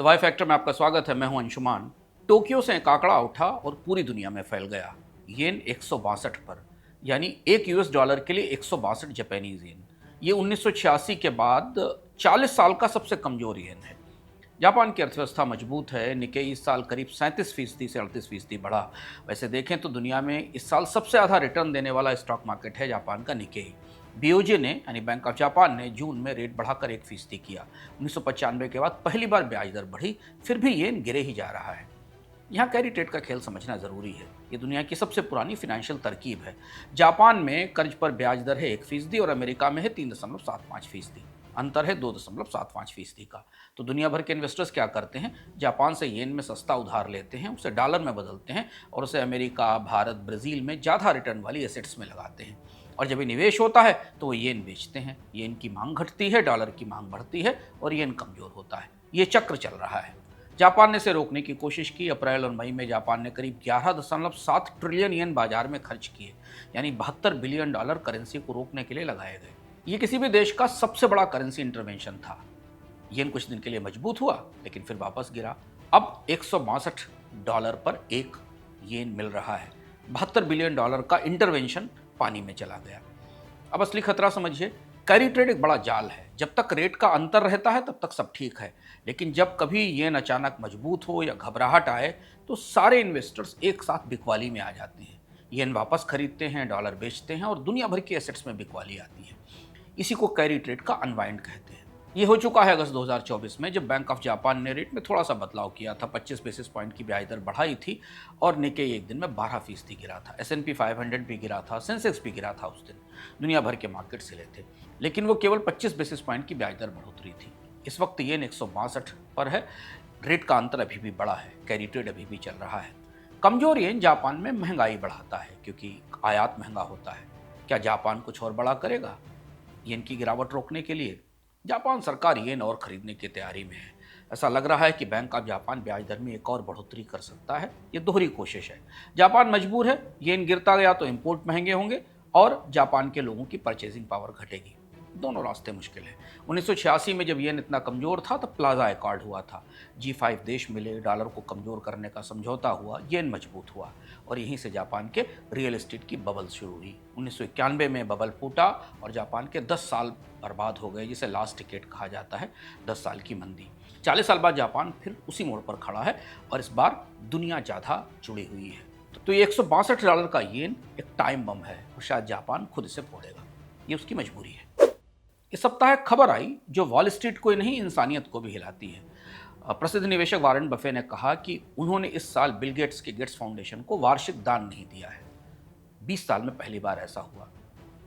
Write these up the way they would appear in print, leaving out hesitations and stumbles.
The Y factor में आपका स्वागत है। मैं हूं अंशुमान। टोक्यो से एक आंकड़ा उठा और पूरी दुनिया में फैल गया। येन 162 पर, यानी एक यूएस डॉलर के लिए 162 जापानीज येन। ये 1986 के बाद 40 साल का सबसे कमजोर येन है। जापान की अर्थव्यवस्था मजबूत है। निकेई इस साल करीब 37% से 38% बढ़ा। वैसे देखें तो दुनिया में इस साल सबसे ज़्यादा रिटर्न देने वाला स्टॉक मार्केट है जापान का निकेई। बीओजे ने यानी बैंक ऑफ जापान ने जून में रेट बढ़ाकर 1% किया। 1995 के बाद पहली बार ब्याज दर बढ़ी, फिर भी येन गिरे ही जा रहा है। यहाँ कैरी ट्रेड का खेल समझना जरूरी है। ये दुनिया की सबसे पुरानी फिनेंशियल तरकीब है। जापान में कर्ज पर ब्याज दर है 1% और अमेरिका में है 3.75%। अंतर है 2.75% का। तो दुनिया भर के इन्वेस्टर्स क्या करते हैं, जापान से येन में सस्ता उधार लेते हैं, उसे डॉलर में बदलते हैं और उसे अमेरिका, भारत, ब्राज़ील में ज़्यादा रिटर्न वाली एसेट्स में लगाते हैं। और जब ये निवेश होता है तो वो येन बेचते हैं। येन की मांग घटती है, डॉलर की मांग बढ़ती है और येन कमज़ोर होता है। ये चक्र चल रहा है। जापान ने इसे रोकने की कोशिश की। अप्रैल और मई में जापान ने करीब 11.7 ट्रिलियन येन बाजार में खर्च किए, यानी 72 बिलियन डॉलर करेंसी को रोकने के लिए लगाए गए। ये किसी भी देश का सबसे बड़ा करेंसी इंटरवेंशन था। येन कुछ दिन के लिए मजबूत हुआ लेकिन फिर वापस गिरा। अब 162 डॉलर पर एक येन मिल रहा है। 72 बिलियन डॉलर का इंटरवेंशन पानी में चला गया। अब असली खतरा समझिए। कैरी ट्रेड एक बड़ा जाल है। जब तक रेट का अंतर रहता है तब तक सब ठीक है, लेकिन जब कभी येन अचानक मजबूत हो या घबराहट आए तो सारे इन्वेस्टर्स एक साथ बिकवाली में आ जाते हैं। येन वापस खरीदते हैं, डॉलर बेचते हैं और दुनिया भर की एसेट्स में बिकवाली आती है। इसी को कैरी ट्रेड का अनवाइंड कहते हैं। ये हो चुका है अगस्त 2024 में, जब बैंक ऑफ जापान ने रेट में थोड़ा सा बदलाव किया था। 25 बेसिस पॉइंट की ब्याज दर बढ़ाई थी और निकेई एक दिन में 12% गिरा था। S&P 500 भी गिरा था, सेंसेक्स भी गिरा था उस दिन। दुनिया भर के मार्केट हिले थे, लेकिन वो केवल 25 बेसिस पॉइंट की ब्याज दर बढ़ोतरी थी। इस वक्त येन 162 पर है। रेट का अंतर अभी भी बड़ा है, कैरी ट्रेड अभी भी चल रहा है। कमजोर येन जापान में महंगाई बढ़ाता है क्योंकि आयात महंगा होता है। क्या जापान कुछ और बड़ा करेगा येन की गिरावट रोकने के लिए? जापान सरकार येन और खरीदने की तैयारी में है। ऐसा लग रहा है कि बैंक ऑफ जापान ब्याज दर में एक और बढ़ोतरी कर सकता है। ये दोहरी कोशिश है। जापान मजबूर है। येन गिरता गया तो इंपोर्ट महंगे होंगे और जापान के लोगों की परचेजिंग पावर घटेगी। दोनों रास्ते मुश्किल हैं। 1986 में जब येन इतना कमजोर था तब प्लाजा अकॉर्ड हुआ था। G5 देश मिले, डॉलर को कमजोर करने का समझौता हुआ, येन मजबूत हुआ और यहीं से जापान के रियल एस्टेट की बबल शुरू हुई। 1991 में बबल फूटा और जापान के 10 साल बर्बाद हो गए, जिसे लास्ट टिकेट कहा जाता है। 10 साल की मंदी। 40 साल बाद जापान फिर उसी मोड़ पर खड़ा है और इस बार दुनिया ज़्यादा जुड़ी हुई है। तो ये 162 डॉलर का येन एक टाइम बम है और शायद जापान खुद इसे फोड़ेगा। ये उसकी मजबूरी है। इस सप्ताह एक खबर आई जो वॉल स्ट्रीट को नहीं, इंसानियत को भी हिलाती है। प्रसिद्ध निवेशक वारेन बफे ने कहा कि उन्होंने इस साल बिल गेट्स के गेट्स फाउंडेशन को वार्षिक दान नहीं दिया है। 20 साल में पहली बार ऐसा हुआ।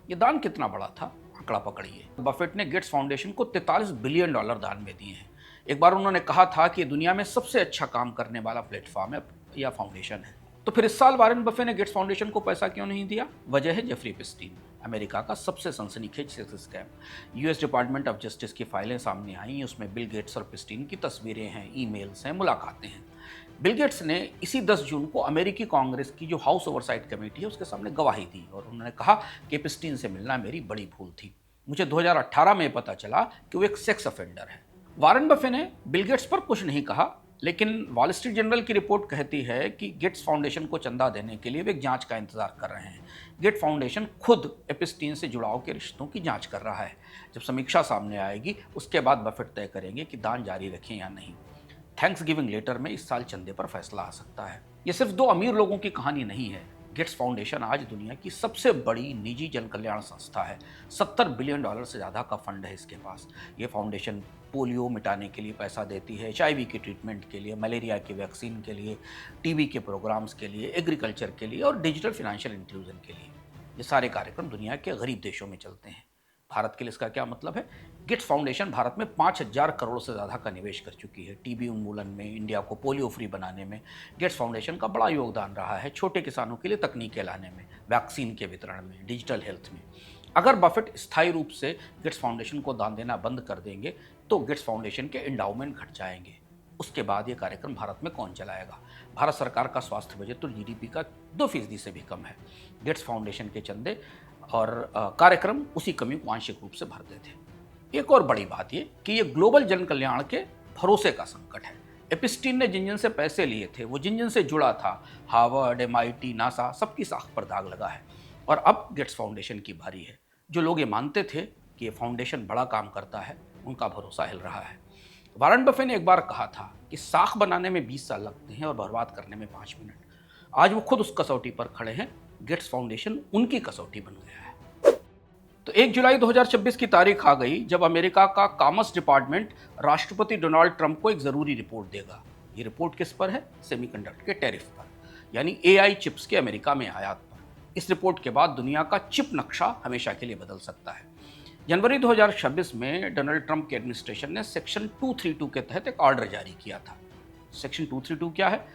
ये दान कितना बड़ा था, आंकड़ा पकड़िए। बफेट ने गेट्स फाउंडेशन को 43 बिलियन डॉलर दान में दिए हैं। एक बार उन्होंने कहा था कि दुनिया में सबसे अच्छा काम करने वाला प्लेटफॉर्म है या फाउंडेशन है। तो फिर इस साल वारेन बफे ने गेट्स फाउंडेशन को पैसा क्यों नहीं दिया? वजह है जेफरी एप्स्टीन, अमेरिका का सबसे सनसनीखेज sex scam. US department of justice की फाइलें सामने आई। उसमें बिल गेट्स और एप्स्टीन की तस्वीरें हैं, ईमेल्स हैं, मुलाकातें हैं। बिल गेट्स ने इसी 10 जून को अमेरिकी कांग्रेस की जो हाउस ओवरसाइट कमेटी है उसके सामने गवाही दी और उन्होंने कहा कि एप्स्टीन से मिलना मेरी बड़ी भूल थी। मुझे 2018 में पता चला कि वो एक सेक्स ऑफेंडर है। वारेन बफे ने बिल गेट्स पर कुछ नहीं कहा, लेकिन वॉल स्ट्रीट जर्नल की रिपोर्ट कहती है कि गेट्स फाउंडेशन को चंदा देने के लिए वे एक जांच का इंतजार कर रहे हैं। गेट फाउंडेशन खुद एप्स्टीन से जुड़ाव के रिश्तों की जांच कर रहा है। जब समीक्षा सामने आएगी उसके बाद बफेट तय करेंगे कि दान जारी रखें या नहीं। थैंक्स गिविंग लेटर में इस साल चंदे पर फैसला आ सकता है। ये सिर्फ 2 अमीर लोगों की कहानी नहीं है। गेट्स फाउंडेशन आज दुनिया की सबसे बड़ी निजी जन कल्याण संस्था है। 70 बिलियन डॉलर से ज़्यादा का फंड है इसके पास। ये फाउंडेशन पोलियो मिटाने के लिए पैसा देती है, HIV की ट्रीटमेंट के लिए, मलेरिया की वैक्सीन के लिए, TB के प्रोग्राम्स के लिए, एग्रीकल्चर के लिए और डिजिटल फाइनेंशियल इंक्लूजन के लिए। ये सारे कार्यक्रम दुनिया के गरीब देशों में चलते हैं। भारत के लिए इसका क्या मतलब है? गेट्स फाउंडेशन भारत में 5000 करोड़ से ज़्यादा का निवेश कर चुकी है। TB उन्मूलन में, इंडिया को पोलियो फ्री बनाने में गेट्स फाउंडेशन का बड़ा योगदान रहा है। छोटे किसानों के लिए तकनीकें लाने में, वैक्सीन के वितरण में, डिजिटल हेल्थ में। अगर बफेट स्थायी रूप से गेट्स फाउंडेशन को दान देना बंद कर देंगे तो गेट्स फाउंडेशन के एंडाउमेंट घट जाएंगे। उसके बाद ये कार्यक्रम भारत में कौन चलाएगा? भारत सरकार का स्वास्थ्य बजट तो GDP का 2% से भी कम है। गेट्स फाउंडेशन के चंदे और कार्यक्रम उसी कमी को आंशिक रूप से भरते थे। एक और बड़ी बात ये कि ये ग्लोबल जन कल्याण के भरोसे का संकट है। एपिस्टीन ने जिन जिन से पैसे लिए थे, वो जिन जिन से जुड़ा था, हार्वर्ड, MIT, नासा, सबकी साख पर दाग लगा है। और अब गेट्स फाउंडेशन की बारी है। जो लोग ये मानते थे कि ये फाउंडेशन बड़ा काम करता है, उनका भरोसा हिल रहा है। वारन बफे ने एक बार कहा था कि साख बनाने में 20 साल लगते हैं और बर्बाद करने में 5 मिनट। आज वो खुद उस कसौटी पर खड़े हैं। गेट्स फाउंडेशन उनकी कसौटी बन गया है। तो 1 जुलाई 2026 की तारीख आ गई जब अमेरिका का कॉमर्स डिपार्टमेंट राष्ट्रपति डोनाल्ड ट्रंप को एक जरूरी रिपोर्ट देगा। ये रिपोर्ट किस पर है? सेमीकंडक्टर के टैरिफ पर, यानी AI चिप्स के अमेरिका में आयात पर। इस रिपोर्ट के बाद दुनिया का चिप नक्शा हमेशा के लिए बदल सकता है। जनवरी 2026 में डोनाल्ड ट्रंप के एडमिनिस्ट्रेशन ने सेक्शन 232 के तहत एक ऑर्डर जारी किया था। सेक्शन 232 क्या है?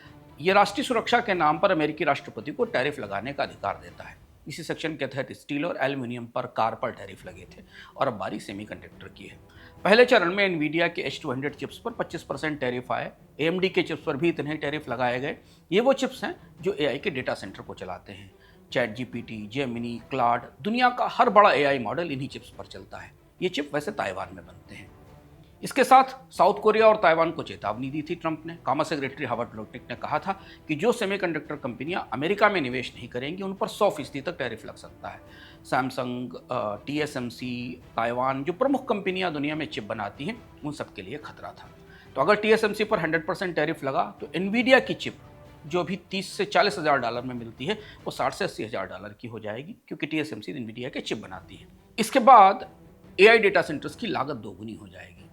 ये राष्ट्रीय सुरक्षा के नाम पर अमेरिकी राष्ट्रपति को टैरिफ लगाने का अधिकार देता है। इसी सेक्शन के तहत स्टील और एल्यूमिनियम पर, कार पर टैरिफ लगे थे और अब बारी सेमीकंडक्टर की है। पहले चरण में एनवीडिया के H200 चिप्स पर 25% टैरिफ आए। AMD के चिप्स पर भी इतने टैरिफ लगाए गए। ये वो चिप्स हैं जो AI के डेटा सेंटर को चलाते हैं। ChatGPT, जेमिनी, क्लाउड, दुनिया का हर बड़ा AI मॉडल इन्हीं चिप्स पर चलता है। ये चिप वैसे ताइवान में बनते हैं। इसके साथ साउथ कोरिया और ताइवान को चेतावनी दी थी ट्रंप ने। कॉमर्स सेक्रेटरी हावर्ड लोटनिक ने कहा था कि जो सेमीकंडक्टर कंपनियां अमेरिका में निवेश नहीं करेंगी उन पर 100% तक टैरिफ लग सकता है। सैमसंग, TSMC, ताइवान, जो प्रमुख कंपनियां दुनिया में चिप बनाती हैं, उन सब के लिए खतरा था। तो अगर TSMC पर 100% टैरिफ लगा तो एनवीडिया की चिप, जो अभी 30 से 40 हज़ार डॉलर में मिलती है, वो 60 से 80 हज़ार डॉलर की हो जाएगी, क्योंकि TSMC एनवीडिया के चिप बनाती है। इसके बाद AI डेटा सेंटर्स की लागत दोगुनी हो जाएगी।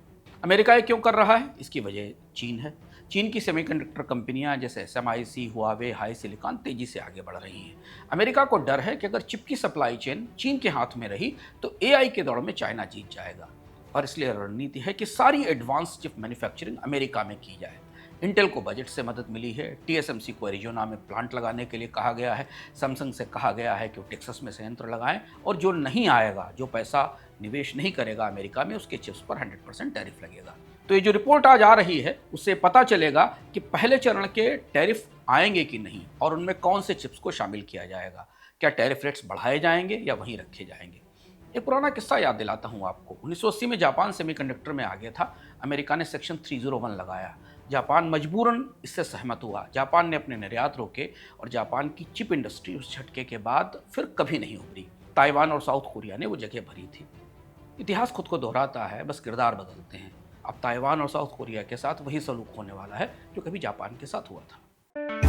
अमेरिका ये क्यों कर रहा है? इसकी वजह चीन है। चीन की सेमीकंडक्टर कंपनियां जैसे SMIC, हुआवे, हाई सिलिकॉन तेजी से आगे बढ़ रही हैं। अमेरिका को डर है कि अगर चिप की सप्लाई चेन चीन के हाथ में रही तो AI के दौड़ में चाइना जीत जाएगा, और इसलिए रणनीति है कि सारी एडवांस चिप मैन्युफैक्चरिंग अमेरिका में की जाए। इंटेल को बजट से मदद मिली है। TSMC को एरिजोना में प्लांट लगाने के लिए कहा गया है। सैमसंग से कहा गया है कि वो टेक्सास में संयंत्र लगाएं, और जो नहीं आएगा, जो पैसा निवेश नहीं करेगा अमेरिका में, उसके चिप्स पर 100% टैरिफ लगेगा। तो ये जो रिपोर्ट आज आ रही है, उससे पता चलेगा कि पहले चरण के टैरिफ आएंगे कि नहीं, और उनमें कौन से चिप्स को शामिल किया जाएगा। क्या टैरिफ रेट्स बढ़ाए जाएंगे या वहीं रखे जाएंगे? एक पुराना किस्सा याद दिलाता हूँ आपको। 1980 में जापान सेमीकंडक्टर में आगे था। अमेरिका ने सेक्शन 301 लगाया। जापान मजबूरन इससे सहमत हुआ। जापान ने अपने निर्यात रोके और जापान की चिप इंडस्ट्री उस झटके के बाद फिर कभी नहीं उभरी। ताइवान और साउथ कोरिया ने वो जगह भरी थी। इतिहास खुद को दोहराता है, बस किरदार बदलते हैं। अब ताइवान और साउथ कोरिया के साथ वही सलूक होने वाला है जो कभी जापान के साथ हुआ था।